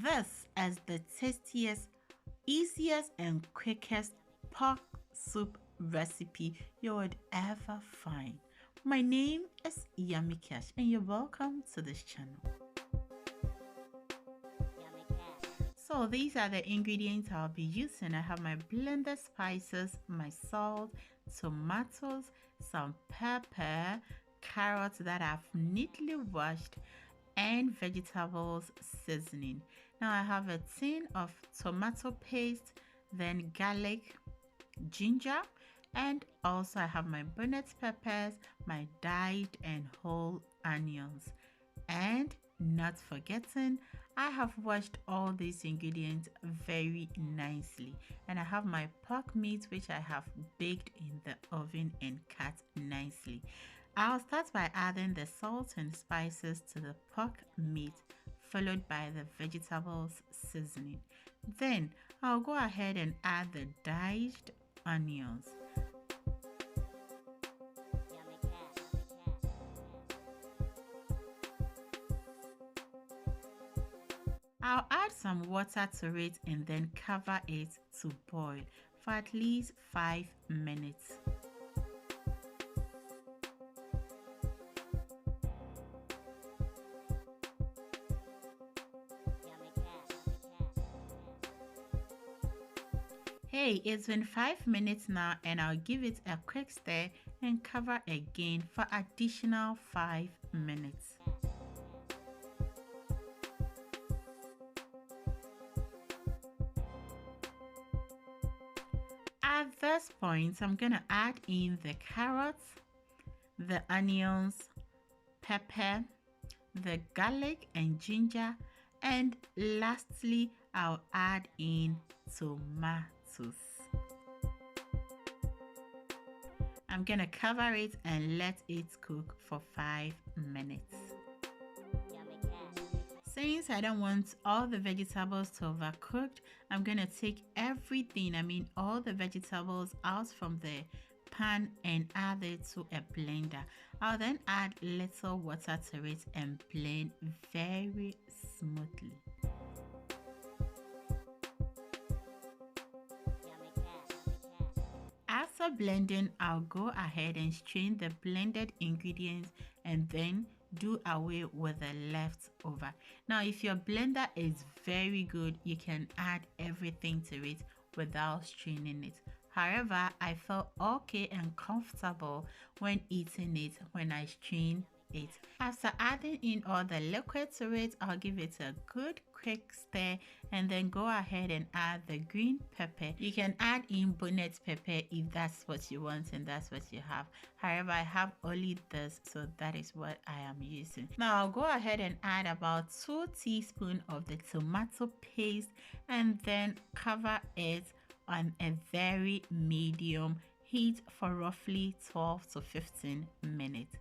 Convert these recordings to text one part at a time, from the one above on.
this is the tastiest, easiest and quickest pork soup recipe you would ever find. My name is Yummy Cash and you're welcome to this channel. So these are the ingredients I'll be using. I have my blended spices, my salt, tomatoes, some pepper, carrots that I've neatly washed, and vegetables seasoning. Now I have a tin of tomato paste, then garlic, ginger, and also I have my bonnet peppers, my dyed and whole onions, and not forgetting, I have washed all these ingredients very nicely, and I have my pork meat which I have baked in the oven and cut nicely. I'll start by adding the salt and spices to the pork meat, followed by the vegetables seasoning. Then I'll go ahead and add the diced onions. I'll add some water to it and then cover it to boil for at least 5 minutes. Hey, it's been 5 minutes now and I'll give it a quick stir and cover again for additional 5 minutes. At this point, I'm going to add in the carrots, the onions, pepper, the garlic and ginger, and lastly, I'll add in tomatoes. I'm going to cover it and let it cook for 5 minutes. Since I don't want all the vegetables to overcooked, I'm going to take everything, all the vegetables out from the pan and add it to a blender. I'll then add little water to it and blend very smoothly. After blending, I'll go ahead and strain the blended ingredients and then do away with the leftover. Now, if your blender is very good, you can add everything to it without straining it. However, I felt okay and comfortable when eating it when I strained it. After adding in all the liquid to it, I'll give it a good quick stir and then go ahead and add the green pepper. You can add in bonnet pepper if that's what you want and that's what you have. However, I have only this, so that is what I am using. Now I'll go ahead and add about 2 teaspoons of the tomato paste and then cover it on a very medium heat for roughly 12 to 15 minutes.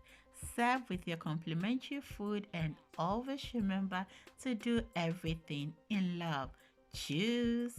Serve with your complimentary food and always remember to do everything in love. Cheers!